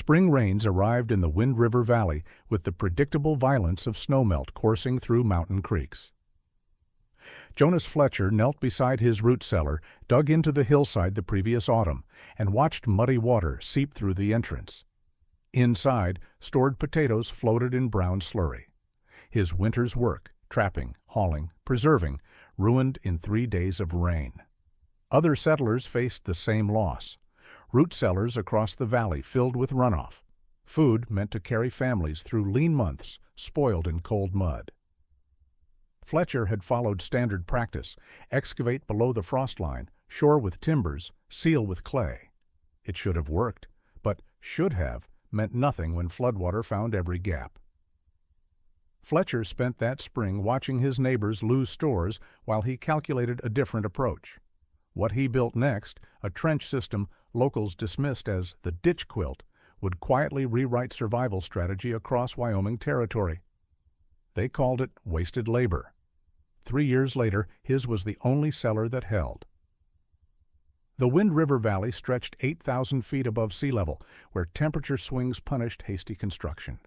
Spring rains arrived in the Wind River Valley with the predictable violence of snowmelt coursing through mountain creeks. Jonas Fletcher knelt beside his root cellar, dug into the hillside the previous autumn, and watched muddy water seep through the entrance. Inside, stored potatoes floated in brown slurry. His winter's work, trapping, hauling, preserving, ruined in 3 days of rain. Other settlers faced the same loss. Root cellars across the valley filled with runoff. Food meant to carry families through lean months, spoiled in cold mud. Fletcher had followed standard practice: excavate below the frost line, shore with timbers, seal with clay. It should have worked, but should have meant nothing when floodwater found every gap. Fletcher spent that spring watching his neighbors lose stores while he calculated a different approach. What he built next, a trench system locals dismissed as the ditch quilt, would quietly rewrite survival strategy across Wyoming territory. They called it wasted labor. 3 years later, his was the only cellar that held. The Wind River Valley stretched 8,000 feet above sea level, where temperature swings punished hasty construction.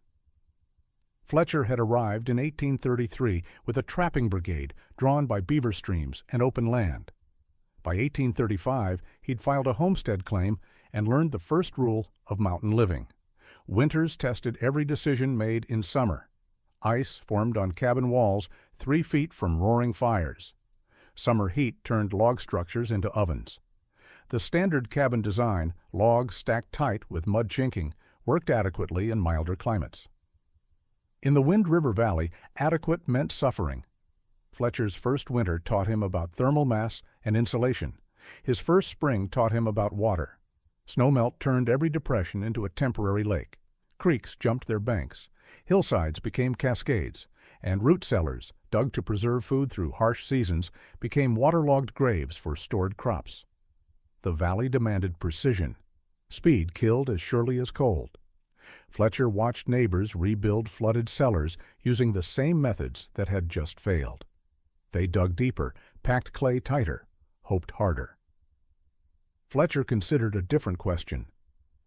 Fletcher had arrived in 1833 with a trapping brigade drawn by beaver streams and open land. By 1835, he'd filed a homestead claim and learned the first rule of mountain living. Winters tested every decision made in summer. Ice formed on cabin walls 3 feet from roaring fires. Summer heat turned log structures into ovens. The standard cabin design, logs stacked tight with mud chinking, worked adequately in milder climates. In the Wind River Valley, adequate meant suffering. Fletcher's first winter taught him about thermal mass and insulation. His first spring taught him about water. Snowmelt turned every depression into a temporary lake. Creeks jumped their banks. Hillsides became cascades, and root cellars, dug to preserve food through harsh seasons, became waterlogged graves for stored crops. The valley demanded precision. Speed killed as surely as cold. Fletcher watched neighbors rebuild flooded cellars using the same methods that had just failed. They dug deeper, packed clay tighter, hoped harder. Fletcher considered a different question.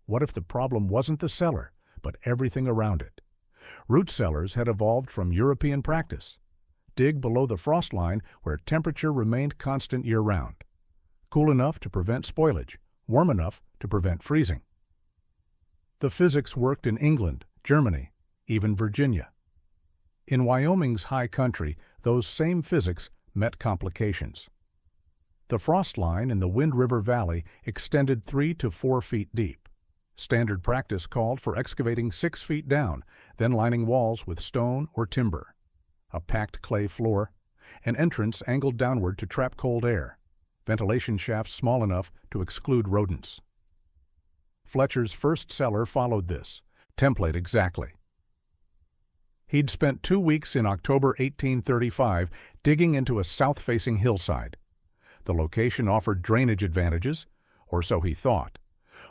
What if the problem wasn't the cellar, but everything around it? Root cellars had evolved from European practice. Dig below the frost line where temperature remained constant year-round. Cool enough to prevent spoilage, warm enough to prevent freezing. The physics worked in England, Germany, even Virginia. In Wyoming's high country, those same physics met complications. The frost line in the Wind River Valley extended 3 to 4 feet deep. Standard practice called for excavating 6 feet down, then lining walls with stone or timber. A packed clay floor, an entrance angled downward to trap cold air, ventilation shafts small enough to exclude rodents. Fletcher's first cellar followed this, template exactly. He'd spent 2 weeks in October 1835 digging into a south-facing hillside. The location offered drainage advantages, or so he thought.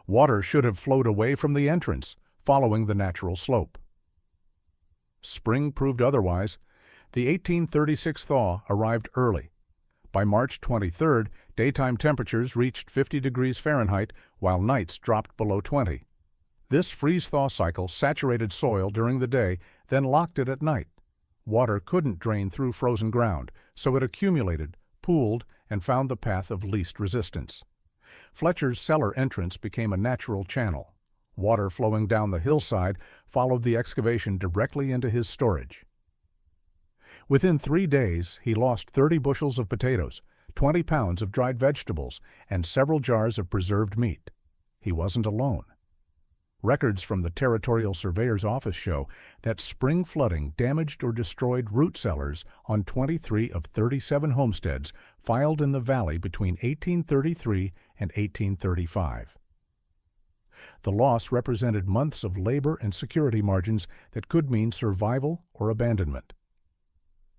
Water should have flowed away from the entrance, following the natural slope. Spring proved otherwise. The 1836 thaw arrived early. By March 23rd, daytime temperatures reached 50 degrees Fahrenheit, while nights dropped below 20. This freeze-thaw cycle saturated soil during the day, then locked it at night. Water couldn't drain through frozen ground, so it accumulated, pooled, and found the path of least resistance. Fletcher's cellar entrance became a natural channel. Water flowing down the hillside followed the excavation directly into his storage. Within 3 days, he lost 30 bushels of potatoes, 20 pounds of dried vegetables, and several jars of preserved meat. He wasn't alone. Records from the Territorial Surveyor's Office show that spring flooding damaged or destroyed root cellars on 23 of 37 homesteads filed in the valley between 1833 and 1835. The loss represented months of labor and security margins that could mean survival or abandonment.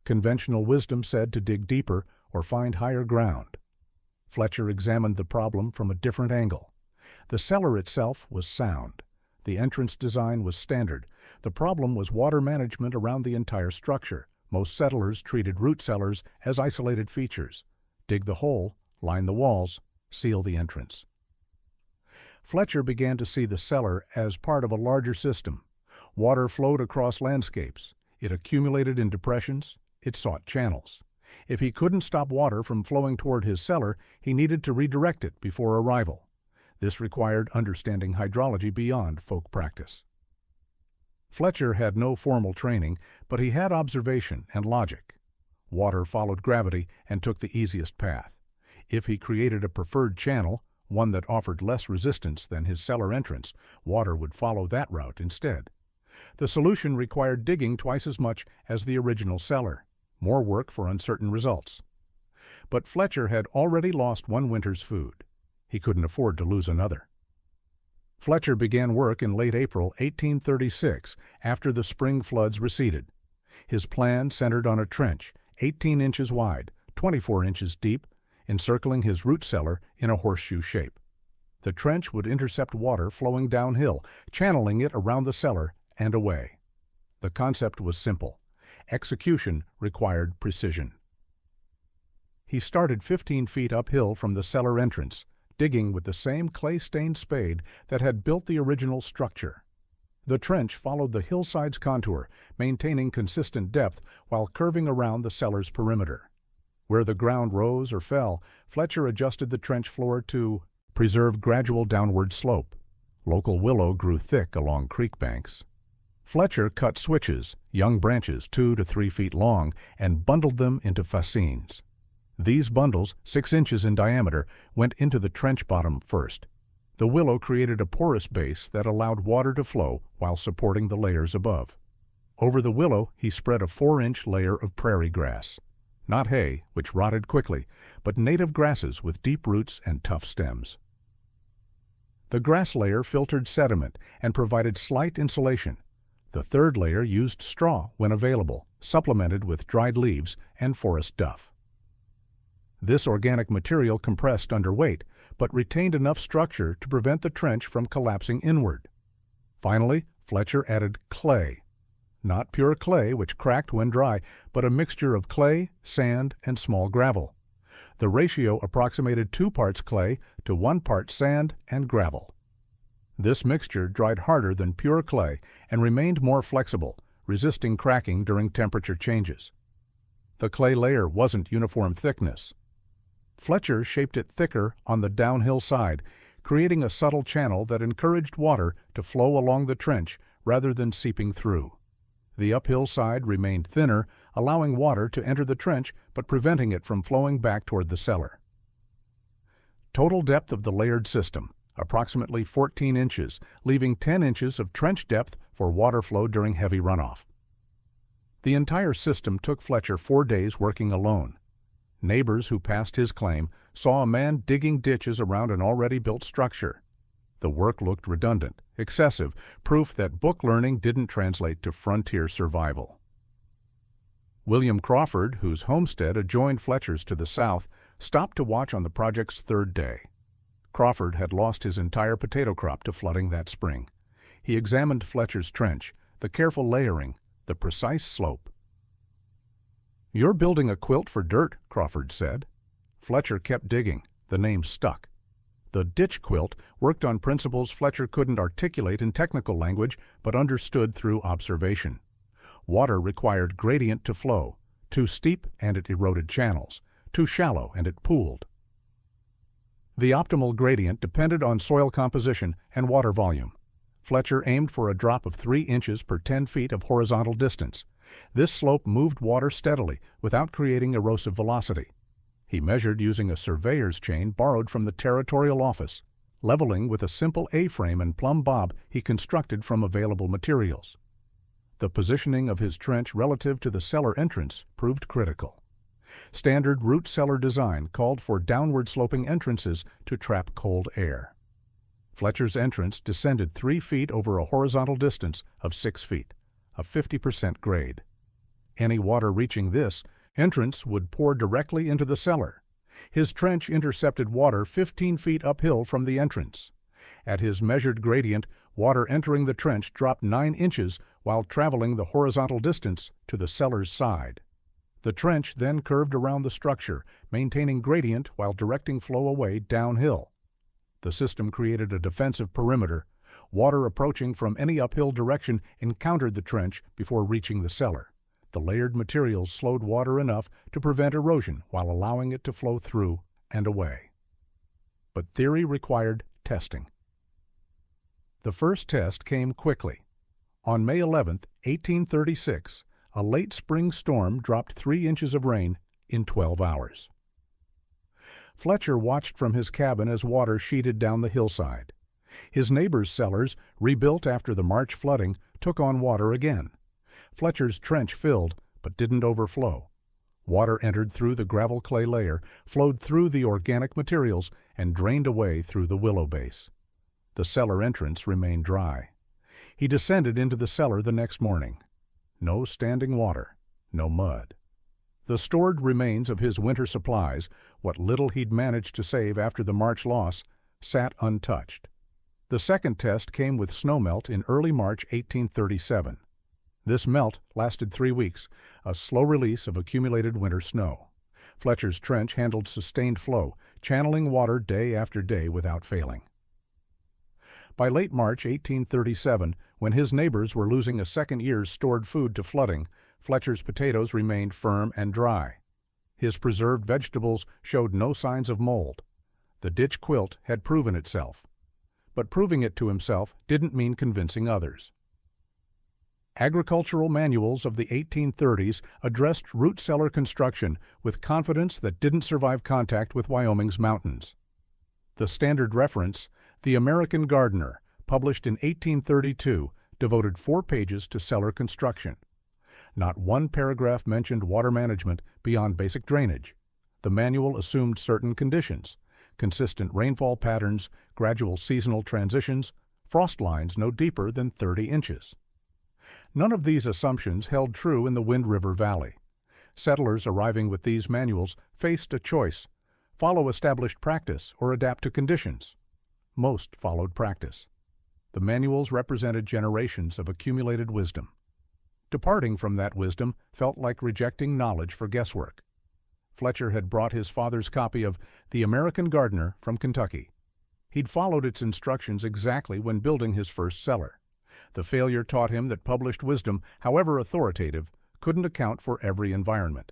Conventional wisdom said to dig deeper or find higher ground. Fletcher examined the problem from a different angle. The cellar itself was sound. The entrance design was standard. The problem was water management around the entire structure. Most settlers treated root cellars as isolated features. Dig the hole, line the walls, seal the entrance. Fletcher began to see the cellar as part of a larger system. Water flowed across landscapes. It accumulated in depressions. It sought channels. If he couldn't stop water from flowing toward his cellar, he needed to redirect it before arrival. This required understanding hydrology beyond folk practice. Fletcher had no formal training, but he had observation and logic. Water followed gravity and took the easiest path. If he created a preferred channel, one that offered less resistance than his cellar entrance, water would follow that route instead. The solution required digging twice as much as the original cellar, more work for uncertain results. But Fletcher had already lost one winter's food. He couldn't afford to lose another. Fletcher began work in late April 1836, after the spring floods receded. His plan centered on a trench, 18 inches wide, 24 inches deep, encircling his root cellar in a horseshoe shape. The trench would intercept water flowing downhill, channeling it around the cellar and away. The concept was simple. Execution required precision. He started 15 feet uphill from the cellar entrance, digging with the same clay-stained spade that had built the original structure. The trench followed the hillside's contour, maintaining consistent depth while curving around the cellar's perimeter. Where the ground rose or fell, Fletcher adjusted the trench floor to preserve gradual downward slope. Local willow grew thick along creek banks. Fletcher cut switches, young branches 2 to 3 feet long, and bundled them into fascines. These bundles, 6 inches in diameter, went into the trench bottom first. The willow created a porous base that allowed water to flow while supporting the layers above. Over the willow, he spread a 4-inch layer of prairie grass. Not hay, which rotted quickly, but native grasses with deep roots and tough stems. The grass layer filtered sediment and provided slight insulation. The third layer used straw when available, supplemented with dried leaves and forest duff. This organic material compressed under weight, but retained enough structure to prevent the trench from collapsing inward. Finally, Fletcher added clay. Not pure clay, which cracked when dry, but a mixture of clay, sand, and small gravel. The ratio approximated 2 parts clay to 1 part sand and gravel. This mixture dried harder than pure clay and remained more flexible, resisting cracking during temperature changes. The clay layer wasn't uniform thickness. Fletcher shaped it thicker on the downhill side, creating a subtle channel that encouraged water to flow along the trench rather than seeping through. The uphill side remained thinner, allowing water to enter the trench but preventing it from flowing back toward the cellar. Total depth of the layered system, approximately 14 inches, leaving 10 inches of trench depth for water flow during heavy runoff. The entire system took Fletcher 4 days working alone. Neighbors who passed his claim saw a man digging ditches around an already built structure. The work looked redundant, excessive, proof that book learning didn't translate to frontier survival. William Crawford, whose homestead adjoined Fletcher's to the south, stopped to watch on the project's 3rd day. Crawford had lost his entire potato crop to flooding that spring. He examined Fletcher's trench, the careful layering, the precise slope. "You're building a quilt for dirt," Crawford said. Fletcher kept digging. The name stuck. The ditch quilt worked on principles Fletcher couldn't articulate in technical language but understood through observation. Water required gradient to flow. Too steep and it eroded channels. Too shallow and it pooled. The optimal gradient depended on soil composition and water volume. Fletcher aimed for a drop of 3 inches per 10 feet of horizontal distance. This slope moved water steadily without creating erosive velocity. He measured using a surveyor's chain borrowed from the territorial office, leveling with a simple A-frame and plumb bob he constructed from available materials. The positioning of his trench relative to the cellar entrance proved critical. Standard root cellar design called for downward-sloping entrances to trap cold air. Fletcher's entrance descended 3 feet over a horizontal distance of 6 feet, a 50% grade. Any water reaching this entrance would pour directly into the cellar. His trench intercepted water 15 feet uphill from the entrance. At his measured gradient, water entering the trench dropped 9 inches while traveling the horizontal distance to the cellar's side. The trench then curved around the structure, maintaining gradient while directing flow away downhill. The The system created a defensive perimeter. Water approaching from any uphill direction encountered the trench before reaching the cellar. The layered materials slowed water enough to prevent erosion while allowing it to flow through and away. But theory required testing. The first test came quickly. On May 11, 1836, a late spring storm dropped 3 inches of rain in 12 hours. Fletcher watched from his cabin as water sheeted down the hillside. His neighbors' cellars, rebuilt after the March flooding, took on water again. Fletcher's trench filled, but didn't overflow. Water entered through the gravel clay layer, flowed through the organic materials, and drained away through the willow base. The cellar entrance remained dry. He descended into the cellar the next morning. No standing water, no mud. The stored remains of his winter supplies, what little he'd managed to save after the March loss, sat untouched. The second test came with snowmelt in early March 1837. This melt lasted 3 weeks, a slow release of accumulated winter snow. Fletcher's trench handled sustained flow, channeling water day after day without failing. By late March 1837, when his neighbors were losing a second year's stored food to flooding, Fletcher's potatoes remained firm and dry. His preserved vegetables showed no signs of mold. The ditch quilt had proven itself. But proving it to himself didn't mean convincing others. Agricultural manuals of the 1830s addressed root cellar construction with confidence that didn't survive contact with Wyoming's mountains. The standard reference, The American Gardener, published in 1832, devoted 4 pages to cellar construction. Not one paragraph mentioned water management beyond basic drainage. The manual assumed certain conditions: consistent rainfall patterns, gradual seasonal transitions, frost lines no deeper than 30 inches. None of these assumptions held true in the Wind River Valley. Settlers arriving with these manuals faced a choice: follow established practice or adapt to conditions. Most followed practice. The manuals represented generations of accumulated wisdom. Departing from that wisdom felt like rejecting knowledge for guesswork. Fletcher had brought his father's copy of The American Gardener from Kentucky. He'd followed its instructions exactly when building his first cellar. The failure taught him that published wisdom, however authoritative, couldn't account for every environment.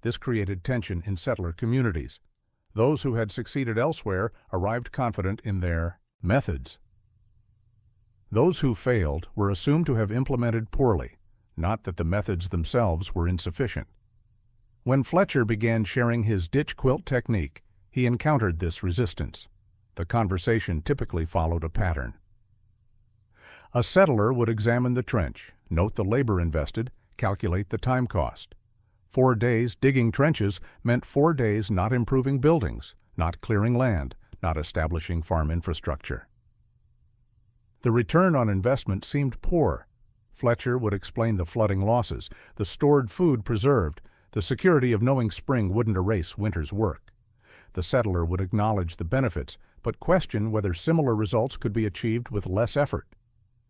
This created tension in settler communities. Those who had succeeded elsewhere arrived confident in their methods. Those who failed were assumed to have implemented poorly, not that the methods themselves were insufficient. When Fletcher began sharing his ditch quilt technique, he encountered this resistance. The conversation typically followed a pattern. A settler would examine the trench, note the labor invested, calculate the time cost. 4 days digging trenches meant 4 days not improving buildings, not clearing land, not establishing farm infrastructure. The return on investment seemed poor. Fletcher would explain the flooding losses, the stored food preserved, the security of knowing spring wouldn't erase winter's work. The settler would acknowledge the benefits, but question whether similar results could be achieved with less effort.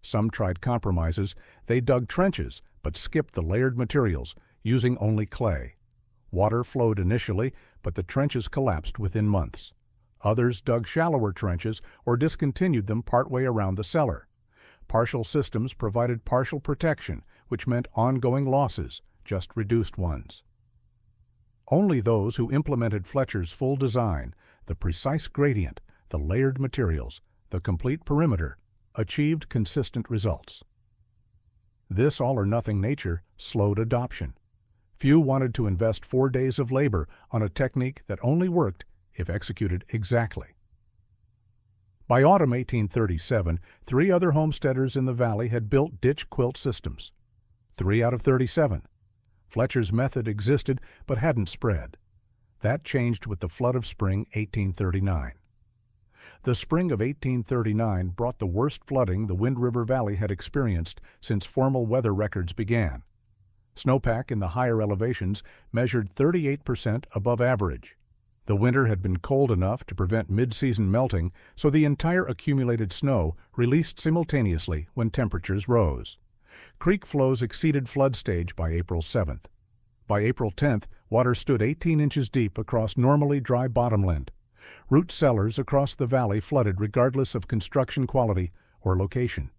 Some tried compromises. They dug trenches, but skipped the layered materials, using only clay. Water flowed initially, but the trenches collapsed within months. Others dug shallower trenches or discontinued them partway around the cellar. Partial systems provided partial protection, which meant ongoing losses, just reduced ones. Only those who implemented Fletcher's full design, the precise gradient, the layered materials, the complete perimeter, achieved consistent results. This all-or-nothing nature slowed adoption. Few wanted to invest 4 days of labor on a technique that only worked if executed exactly. By autumn 1837, 3 other homesteaders in the valley had built ditch quilt systems. 3 out of 37. Fletcher's method existed but hadn't spread. That changed with the flood of spring 1839. The spring of 1839 brought the worst flooding the Wind River Valley had experienced since formal weather records began. Snowpack in the higher elevations measured 38% above average. The winter had been cold enough to prevent mid-season melting, so the entire accumulated snow released simultaneously when temperatures rose. Creek flows exceeded flood stage by April 7th. By April 10th, water stood 18 inches deep across normally dry bottomland. Root cellars across the valley flooded regardless of construction quality or location.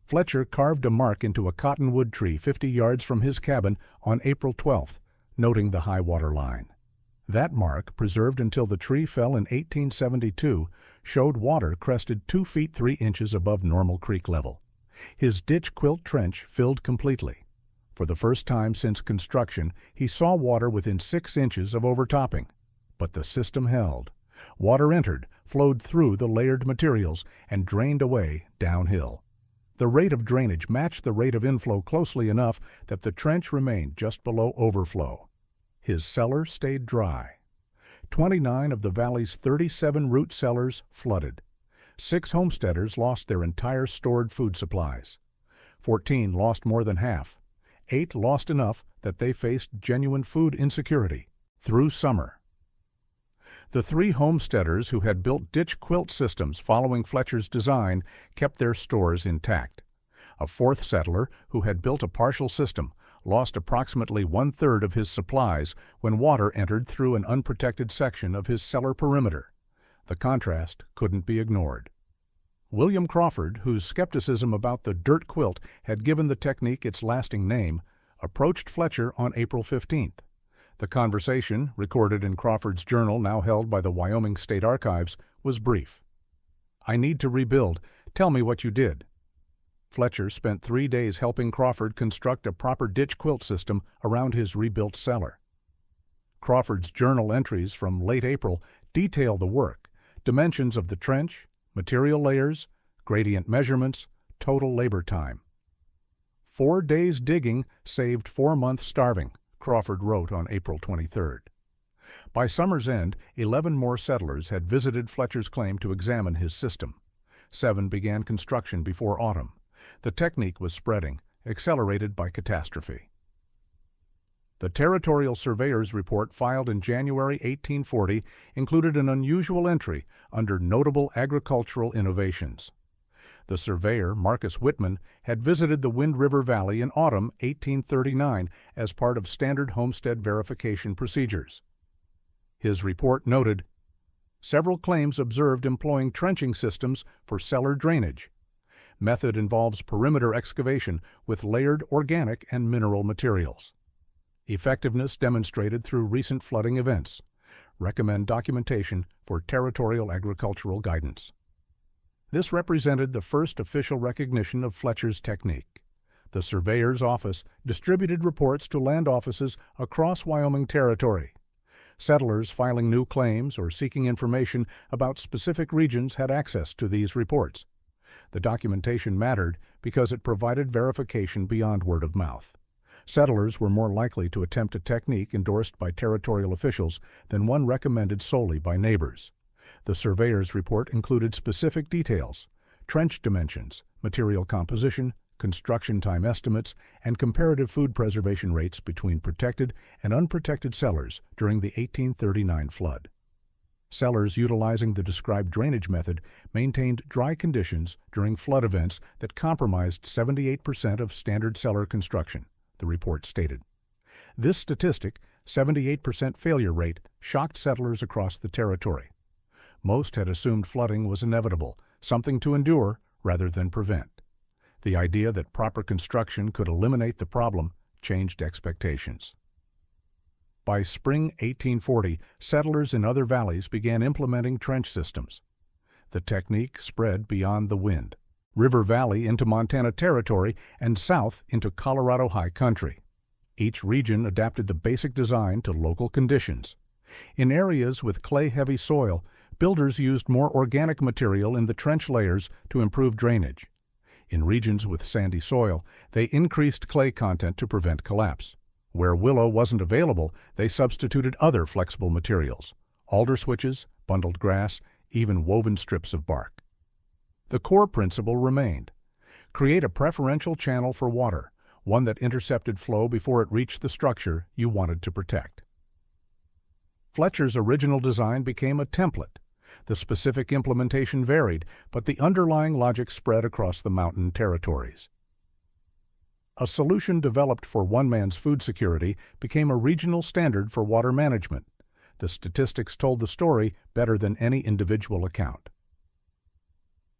Fletcher carved a mark into a cottonwood tree 50 yards from his cabin on April 12th, noting the high water line. That mark, preserved until the tree fell in 1872, showed water crested 2 feet 3 inches above normal creek level. His ditch quilt trench filled completely. For the first time since construction, he saw water within 6 inches of overtopping. But the system held. Water entered, flowed through the layered materials, and drained away downhill. The rate of drainage matched the rate of inflow closely enough that the trench remained just below overflow. His cellar stayed dry. 29 of the valley's 37 root cellars flooded. 6 homesteaders lost their entire stored food supplies. 14 lost more than half. 8 lost enough that they faced genuine food insecurity through summer. The 3 homesteaders who had built ditch quilt systems following Fletcher's design kept their stores intact. A 4th settler, who had built a partial system, lost approximately 1/3 of his supplies when water entered through an unprotected section of his cellar perimeter. The contrast couldn't be ignored. William Crawford, whose skepticism about the dirt quilt had given the technique its lasting name, approached Fletcher on April 15th. The conversation, recorded in Crawford's journal now held by the Wyoming State Archives, was brief. "I need to rebuild. Tell me what you did." Fletcher spent 3 days helping Crawford construct a proper ditch quilt system around his rebuilt cellar. Crawford's journal entries from late April detail the work, dimensions of the trench, material layers, gradient measurements, total labor time. 4 days digging saved 4 months starving, Crawford wrote on April 23rd. By summer's end, 11 more settlers had visited Fletcher's claim to examine his system. 7 began construction before autumn. The technique was spreading, accelerated by catastrophe. The Territorial Surveyor's report filed in January 1840 included an unusual entry under Notable Agricultural Innovations. The surveyor, Marcus Whitman, had visited the Wind River Valley in autumn 1839 as part of standard homestead verification procedures. His report noted, "Several claims observed employing trenching systems for cellar drainage. Method involves perimeter excavation with layered organic and mineral materials. Effectiveness demonstrated through recent flooding events. Recommend documentation for territorial agricultural guidance." This represented the first official recognition of Fletcher's technique. The surveyor's office distributed reports to land offices across Wyoming territory. Settlers filing new claims or seeking information about specific regions had access to these reports. The documentation mattered because it provided verification beyond word of mouth. Settlers were more likely to attempt a technique endorsed by territorial officials than one recommended solely by neighbors. The surveyor's report included specific details: trench dimensions, material composition, construction time estimates, and comparative food preservation rates between protected and unprotected cellars during the 1839 flood. Cellars utilizing the described drainage method maintained dry conditions during flood events that compromised 78% of standard cellar construction, the report stated. This statistic, 78% failure rate, shocked settlers across the territory. Most had assumed flooding was inevitable, something to endure rather than prevent. The idea that proper construction could eliminate the problem changed expectations. By spring 1840, settlers in other valleys began implementing trench systems. The technique spread beyond the Wind River Valley into Montana Territory and south into Colorado High Country. Each region adapted the basic design to local conditions. In areas with clay-heavy soil, builders used more organic material in the trench layers to improve drainage. In regions with sandy soil, they increased clay content to prevent collapse. Where willow wasn't available, they substituted other flexible materials: alder switches, bundled grass, even woven strips of bark. The core principle remained: create a preferential channel for water, one that intercepted flow before it reached the structure you wanted to protect. Fletcher's original design became a template. The specific implementation varied, but the underlying logic spread across the mountain territories. A solution developed for one man's food security became a regional standard for water management. The statistics told the story better than any individual account.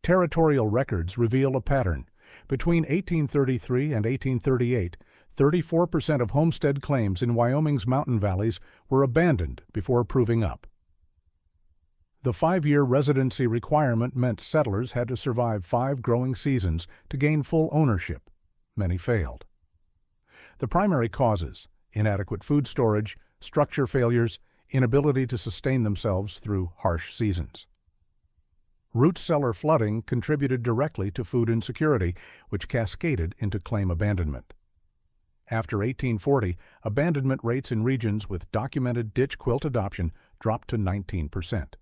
Territorial records reveal a pattern. Between 1833 and 1838, 34% of homestead claims in Wyoming's mountain valleys were abandoned before proving up. The 5-year residency requirement meant settlers had to survive 5 growing seasons to gain full ownership. Many failed. The primary causes: inadequate food storage, structure failures, inability to sustain themselves through harsh seasons. Root cellar flooding contributed directly to food insecurity, which cascaded into claim abandonment. After 1840, abandonment rates in regions with documented ditch quilt adoption dropped to 19%.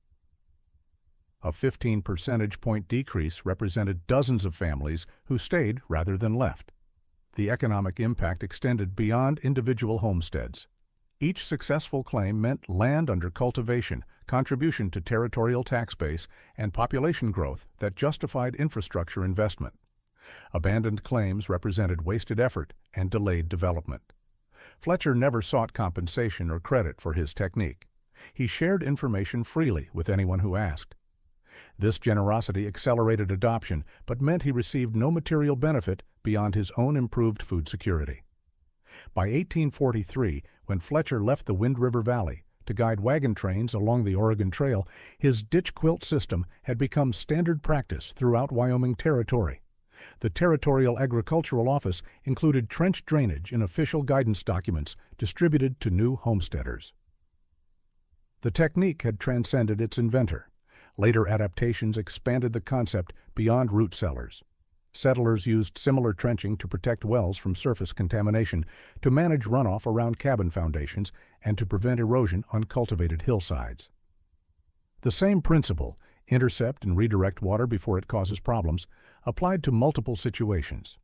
A 15 percentage point decrease represented dozens of families who stayed rather than left. The economic impact extended beyond individual homesteads. Each successful claim meant land under cultivation, contribution to territorial tax base, and population growth that justified infrastructure investment. Abandoned claims represented wasted effort and delayed development. Fletcher never sought compensation or credit for his technique. He shared information freely with anyone who asked. This generosity accelerated adoption, but meant he received no material benefit beyond his own improved food security. By 1843, when Fletcher left the Wind River Valley to guide wagon trains along the Oregon Trail, his ditch quilt system had become standard practice throughout Wyoming Territory. The Territorial Agricultural Office included trench drainage in official guidance documents distributed to new homesteaders. The technique had transcended its inventor. Later adaptations expanded the concept beyond root cellars. Settlers used similar trenching to protect wells from surface contamination, to manage runoff around cabin foundations, and to prevent erosion on cultivated hillsides. The same principle, intercept and redirect water before it causes problems, applied to multiple situations.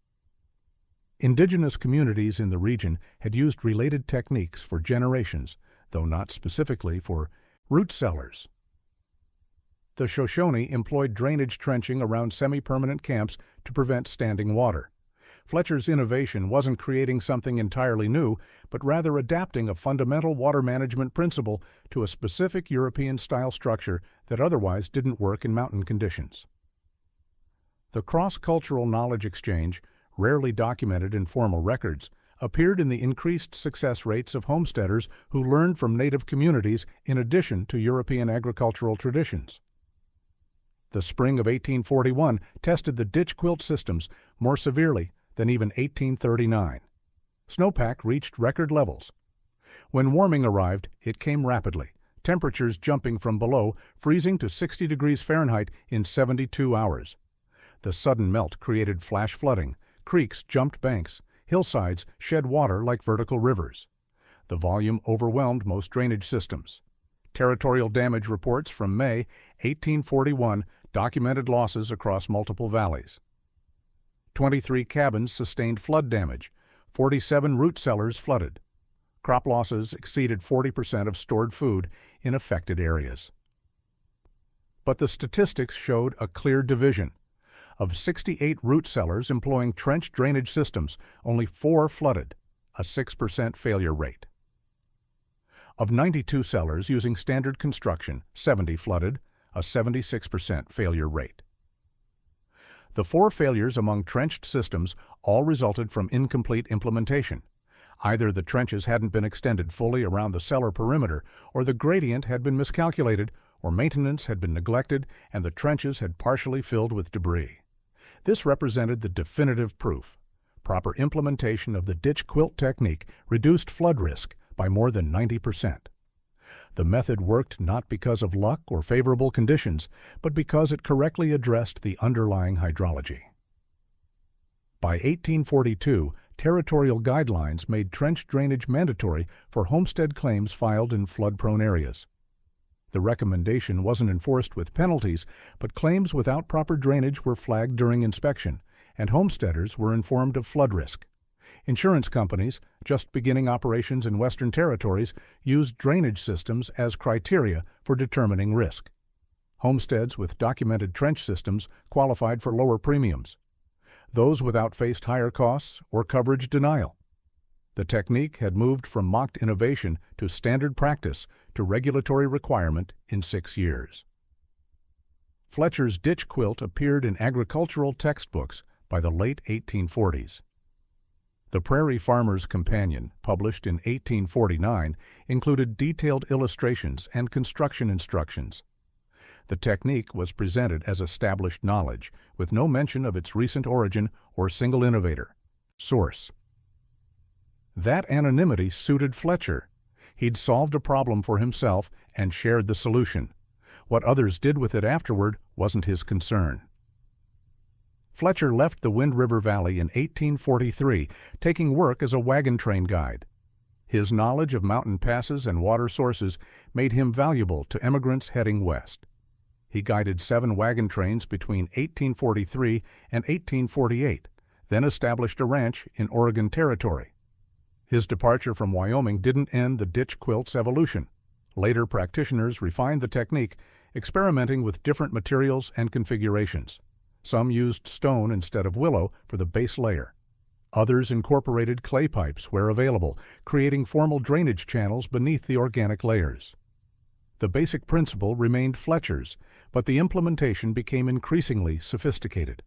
Indigenous communities in the region had used related techniques for generations, though not specifically for root cellars. The Shoshone employed drainage trenching around semi-permanent camps to prevent standing water. Fletcher's innovation wasn't creating something entirely new, but rather adapting a fundamental water management principle to a specific European-style structure that otherwise didn't work in mountain conditions. The cross-cultural knowledge exchange, rarely documented in formal records, appeared in the increased success rates of homesteaders who learned from native communities in addition to European agricultural traditions. The spring of 1841 tested the ditch quilt systems more severely than even 1839. Snowpack reached record levels. When warming arrived, it came rapidly, temperatures jumping from below freezing to 60 degrees Fahrenheit in 72 hours. The sudden melt created flash flooding, creeks jumped banks, hillsides shed water like vertical rivers. The volume overwhelmed most drainage systems. Territorial damage reports from May 1841 documented losses across multiple valleys. 23 cabins sustained flood damage, 47 root cellars flooded. Crop losses exceeded 40% of stored food in affected areas. But the statistics showed a clear division. Of 68 root cellars employing trench drainage systems, only 4 flooded, a 6% failure rate. Of 92 cellars using standard construction, 70 flooded, a 76% failure rate. The 4 failures among trenched systems all resulted from incomplete implementation. Either the trenches hadn't been extended fully around the cellar perimeter, or the gradient had been miscalculated, or maintenance had been neglected, and the trenches had partially filled with debris. This represented the definitive proof. Proper implementation of the ditch quilt technique reduced flood risk by more than 90%. The method worked not because of luck or favorable conditions, but because it correctly addressed the underlying hydrology. By 1842, territorial guidelines made trench drainage mandatory for homestead claims filed in flood-prone areas. The recommendation wasn't enforced with penalties, but claims without proper drainage were flagged during inspection, and homesteaders were informed of flood risk. Insurance companies, just beginning operations in Western territories, used drainage systems as criteria for determining risk. Homesteads with documented trench systems qualified for lower premiums. Those without faced higher costs or coverage denial. The technique had moved from mock innovation to standard practice to regulatory requirement in 6 years. Fletcher's ditch quilt appeared in agricultural textbooks by the late 1840s. The Prairie Farmer's Companion, published in 1849, included detailed illustrations and construction instructions. The technique was presented as established knowledge, with no mention of its recent origin or single innovator. Source. That anonymity suited Fletcher. He'd solved a problem for himself and shared the solution. What others did with it afterward wasn't his concern. Fletcher left the Wind River Valley in 1843, taking work as a wagon train guide. His knowledge of mountain passes and water sources made him valuable to emigrants heading west. He guided 7 wagon trains between 1843 and 1848, then established a ranch in Oregon Territory. His departure from Wyoming didn't end the ditch quilt's evolution. Later practitioners refined the technique, experimenting with different materials and configurations. Some used stone instead of willow for the base layer. Others incorporated clay pipes where available, creating formal drainage channels beneath the organic layers. The basic principle remained Fletcher's, but the implementation became increasingly sophisticated.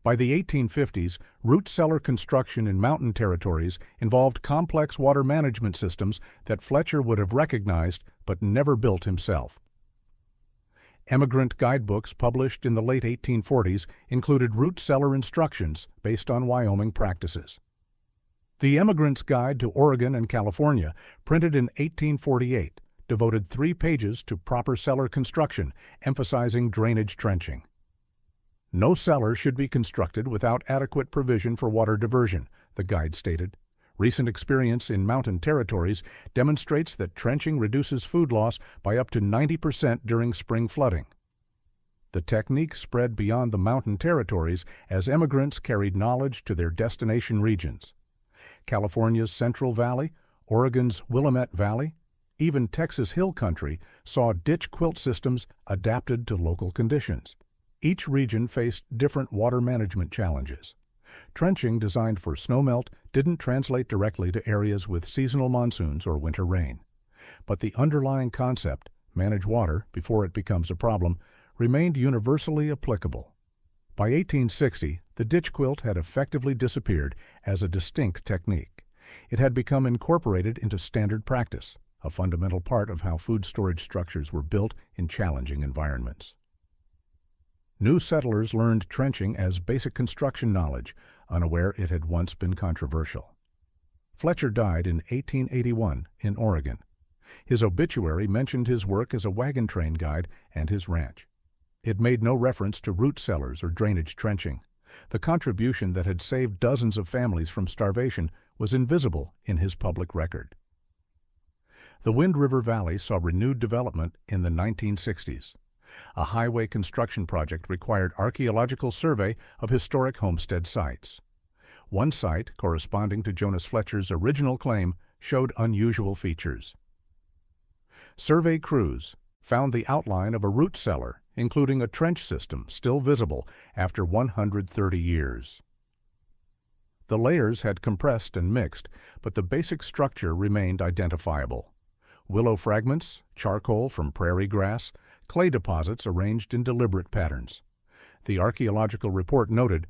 By the 1850s, root cellar construction in mountain territories involved complex water management systems that Fletcher would have recognized but never built himself. Emigrant guidebooks published in the late 1840s included root cellar instructions based on Wyoming practices. The Emigrant's Guide to Oregon and California, printed in 1848, devoted 3 pages to proper cellar construction, emphasizing drainage trenching. No cellar should be constructed without adequate provision for water diversion, the guide stated. Recent experience in mountain territories demonstrates that trenching reduces food loss by up to 90% during spring flooding. The technique spread beyond the mountain territories as emigrants carried knowledge to their destination regions. California's Central Valley, Oregon's Willamette Valley, even Texas Hill Country saw ditch quilt systems adapted to local conditions. Each region faced different water management challenges. Trenching designed for snowmelt didn't translate directly to areas with seasonal monsoons or winter rain. But the underlying concept, manage water before it becomes a problem, remained universally applicable. By 1860, the ditch quilt had effectively disappeared as a distinct technique. It had become incorporated into standard practice, a fundamental part of how food storage structures were built in challenging environments. New settlers learned trenching as basic construction knowledge, unaware it had once been controversial. Fletcher died in 1881 in Oregon. His obituary mentioned his work as a wagon train guide and his ranch. It made no reference to root cellars or drainage trenching. The contribution that had saved dozens of families from starvation was invisible in his public record. The Wind River Valley saw renewed development in the 1960s. A highway construction project required archaeological survey of historic homestead sites. One site, corresponding to Jonas Fletcher's original claim, showed unusual features. Survey crews found the outline of a root cellar, including a trench system still visible after 130 years. The layers had compressed and mixed, but the basic structure remained identifiable. Willow fragments, charcoal from prairie grass, clay deposits arranged in deliberate patterns. The archaeological report noted,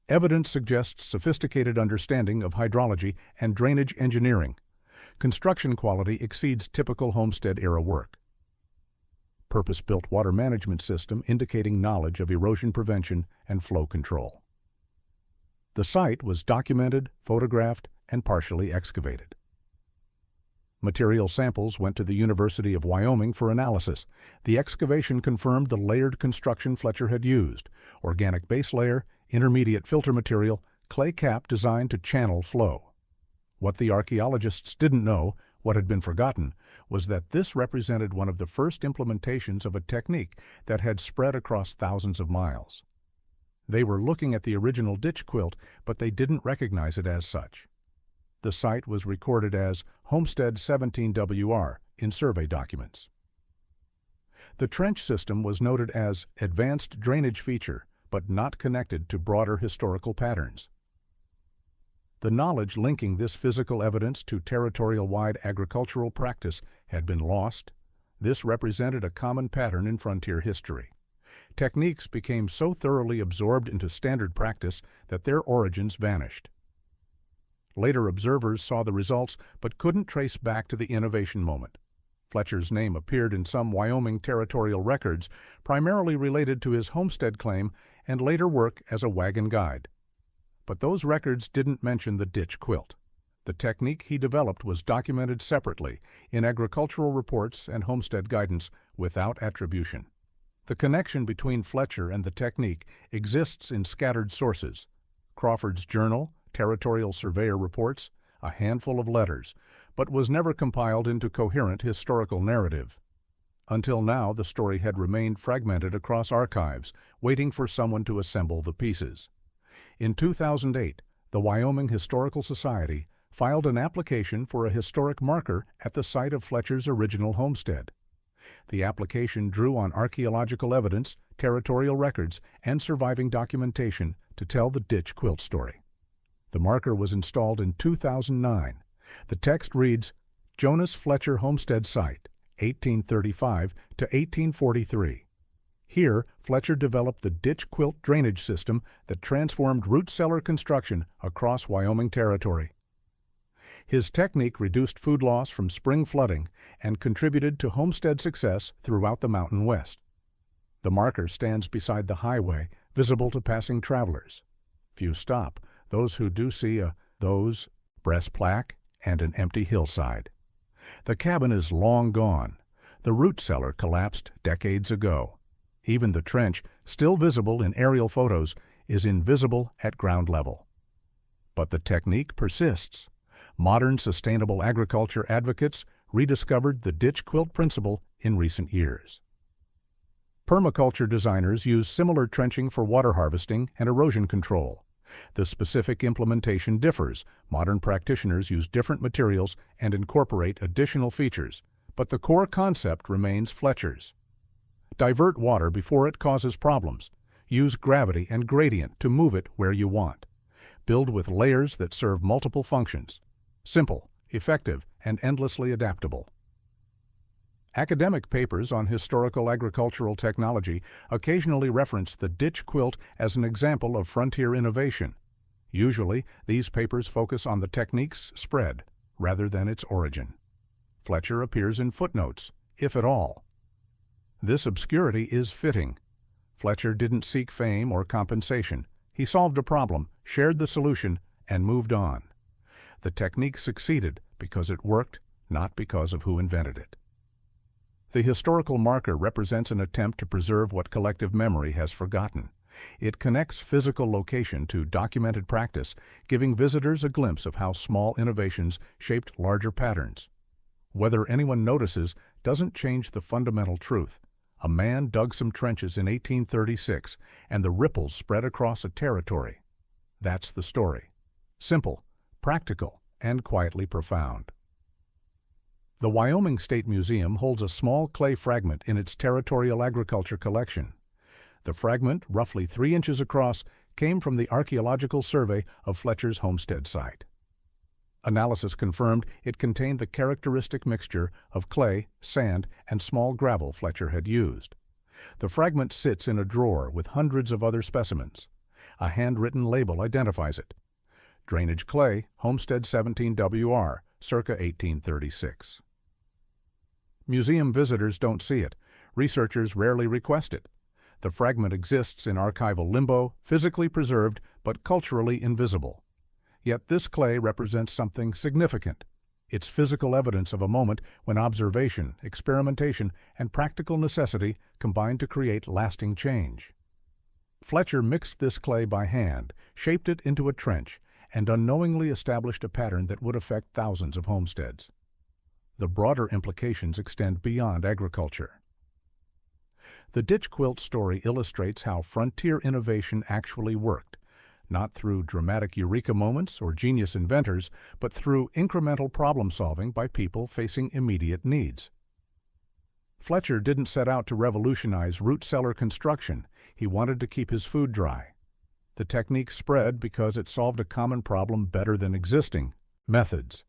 "Evidence suggests sophisticated understanding of hydrology and drainage engineering. Construction quality exceeds typical homestead-era work. Purpose-built water management system indicating knowledge of erosion prevention and flow control." The site was documented, photographed, and partially excavated. Material samples went to the University of Wyoming for analysis. The excavation confirmed the layered construction Fletcher had used: organic base layer, intermediate filter material, clay cap designed to channel flow. What the archaeologists didn't know, what had been forgotten, was that this represented one of the first implementations of a technique that had spread across thousands of miles. They were looking at the original ditch quilt, but they didn't recognize it as such. The site was recorded as Homestead 17WR in survey documents. The trench system was noted as advanced drainage feature, but not connected to broader historical patterns. The knowledge linking this physical evidence to territorial-wide agricultural practice had been lost. This represented a common pattern in frontier history. Techniques became so thoroughly absorbed into standard practice that their origins vanished. Later observers saw the results but couldn't trace back to the innovation moment. Fletcher's name appeared in some Wyoming territorial records, primarily related to his homestead claim and later work as a wagon guide. But those records didn't mention the ditch quilt. The technique he developed was documented separately in agricultural reports and homestead guidance without attribution. The connection between Fletcher and the technique exists in scattered sources: Crawford's journal, territorial surveyor reports, a handful of letters, but was never compiled into coherent historical narrative. Until now, the story had remained fragmented across archives, waiting for someone to assemble the pieces. In 2008, the Wyoming Historical Society filed an application for a historic marker at the site of Fletcher's original homestead. The application drew on archaeological evidence, territorial records, and surviving documentation to tell the ditch quilt story. The marker was installed in 2009. The text reads, "Jonas Fletcher Homestead Site, 1835 to 1843. Here, Fletcher developed the ditch quilt drainage system that transformed root cellar construction across Wyoming territory. His technique reduced food loss from spring flooding and contributed to homestead success throughout the Mountain West." The marker stands beside the highway, visible to passing travelers. Few stop. Those who do see a brass plaque and an empty hillside. The cabin is long gone. The root cellar collapsed decades ago. Even the trench, still visible in aerial photos, is invisible at ground level. But the technique persists. Modern sustainable agriculture advocates rediscovered the ditch quilt principle in recent years. Permaculture designers use similar trenching for water harvesting and erosion control. The specific implementation differs. Modern practitioners use different materials and incorporate additional features, but the core concept remains Fletcher's. Divert water before it causes problems. Use gravity and gradient to move it where you want. Build with layers that serve multiple functions. Simple, effective, and endlessly adaptable. Academic papers on historical agricultural technology occasionally reference the ditch quilt as an example of frontier innovation. Usually, these papers focus on the technique's spread rather than its origin. Fletcher appears in footnotes, if at all. This obscurity is fitting. Fletcher didn't seek fame or compensation. He solved a problem, shared the solution, and moved on. The technique succeeded because it worked, not because of who invented it. The historical marker represents an attempt to preserve what collective memory has forgotten. It connects physical location to documented practice, giving visitors a glimpse of how small innovations shaped larger patterns. Whether anyone notices doesn't change the fundamental truth. A man dug some trenches in 1836, and the ripples spread across a territory. That's the story. Simple, practical, and quietly profound. The Wyoming State Museum holds a small clay fragment in its territorial agriculture collection. The fragment, roughly 3 inches across, came from the archaeological survey of Fletcher's homestead site. Analysis confirmed it contained the characteristic mixture of clay, sand, and small gravel Fletcher had used. The fragment sits in a drawer with hundreds of other specimens. A handwritten label identifies it. Drainage clay, Homestead 17 WR, circa 1836. Museum visitors don't see it. Researchers rarely request it. The fragment exists in archival limbo, physically preserved but culturally invisible. Yet this clay represents something significant. It's physical evidence of a moment when observation, experimentation, and practical necessity combined to create lasting change. Fletcher mixed this clay by hand, shaped it into a trench, and unknowingly established a pattern that would affect thousands of homesteads. The broader implications extend beyond agriculture. The ditch quilt story illustrates how frontier innovation actually worked, not through dramatic eureka moments or genius inventors, but through incremental problem-solving by people facing immediate needs. Fletcher didn't set out to revolutionize root cellar construction. He wanted to keep his food dry. The technique spread because it solved a common problem better than existing methods.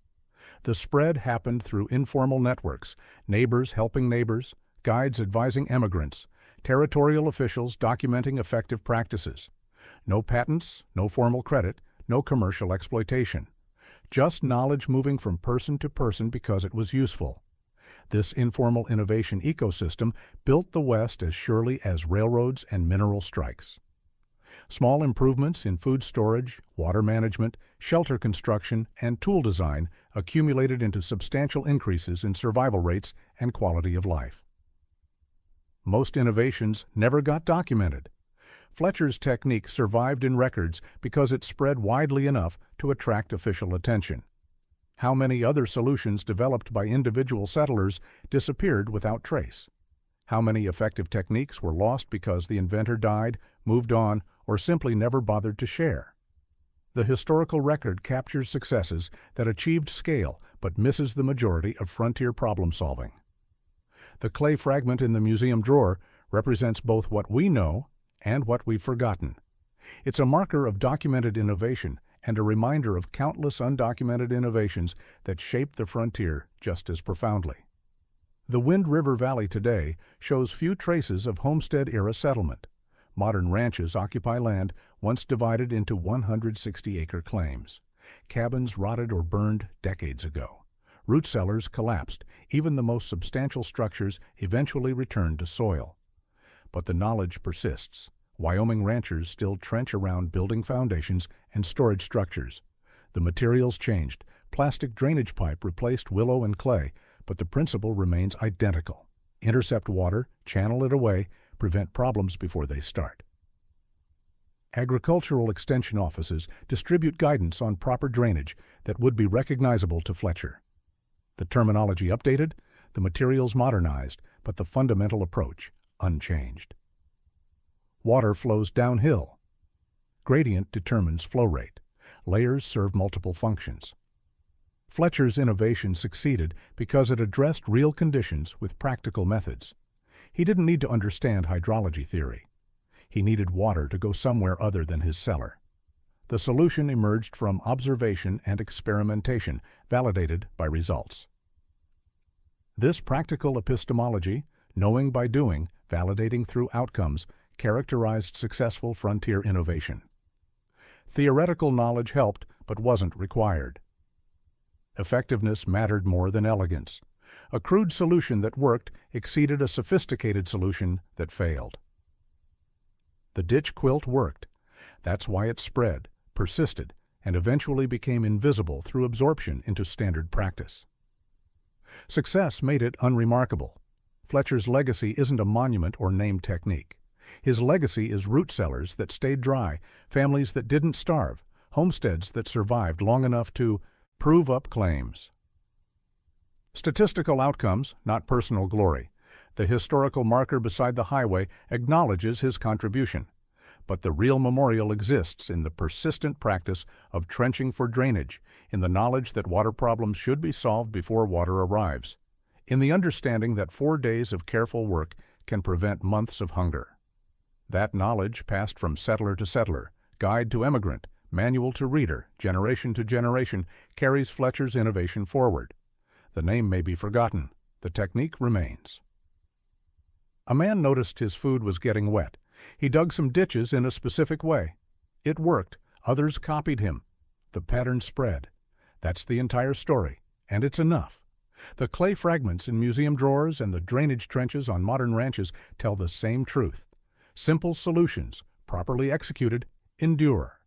The spread happened through informal networks, neighbors helping neighbors, guides advising emigrants, territorial officials documenting effective practices. No patents, no formal credit, no commercial exploitation. Just knowledge moving from person to person because it was useful. This informal innovation ecosystem built the West as surely as railroads and mineral strikes. Small improvements in food storage, water management, shelter construction, and tool design accumulated into substantial increases in survival rates and quality of life. Most innovations never got documented. Fletcher's technique survived in records because it spread widely enough to attract official attention. How many other solutions developed by individual settlers disappeared without trace? How many effective techniques were lost because the inventor died, moved on, or simply never bothered to share? The historical record captures successes that achieved scale but misses the majority of frontier problem solving. The clay fragment in the museum drawer represents both what we know and what we've forgotten. It's a marker of documented innovation and a reminder of countless undocumented innovations that shaped the frontier just as profoundly. The Wind River Valley today shows few traces of homestead-era settlement. Modern ranches occupy land once divided into 160-acre claims. Cabins rotted or burned decades ago. Root cellars collapsed. Even the most substantial structures eventually returned to soil. But the knowledge persists. Wyoming ranchers still trench around building foundations and storage structures. The materials changed. Plastic drainage pipe replaced willow and clay, but the principle remains identical. Intercept water, channel it away, prevent problems before they start. Agricultural extension offices distribute guidance on proper drainage that would be recognizable to Fletcher. The terminology updated, the materials modernized, but the fundamental approach unchanged. Water flows downhill. Gradient determines flow rate. Layers serve multiple functions. Fletcher's innovation succeeded because it addressed real conditions with practical methods. He didn't need to understand hydrology theory. He needed water to go somewhere other than his cellar. The solution emerged from observation and experimentation, validated by results. This practical epistemology, knowing by doing, validating through outcomes, characterized successful frontier innovation. Theoretical knowledge helped, but wasn't required. Effectiveness mattered more than elegance. A crude solution that worked exceeded a sophisticated solution that failed. The ditch quilt worked. That's why it spread, persisted, and eventually became invisible through absorption into standard practice. Success made it unremarkable. Fletcher's legacy isn't a monument or named technique. His legacy is root cellars that stayed dry, families that didn't starve, homesteads that survived long enough to prove up claims. Statistical outcomes, not personal glory. The historical marker beside the highway acknowledges his contribution. But the real memorial exists in the persistent practice of trenching for drainage, in the knowledge that water problems should be solved before water arrives, in the understanding that 4 days of careful work can prevent months of hunger. That knowledge passed from settler to settler, guide to emigrant, manual to reader, generation to generation, carries Fletcher's innovation forward. The name may be forgotten. The technique remains. A man noticed his food was getting wet. He dug some ditches in a specific way. It worked. Others copied him. The pattern spread. That's the entire story, and it's enough. The clay fragments in museum drawers and the drainage trenches on modern ranches tell the same truth. Simple solutions, properly executed, endure.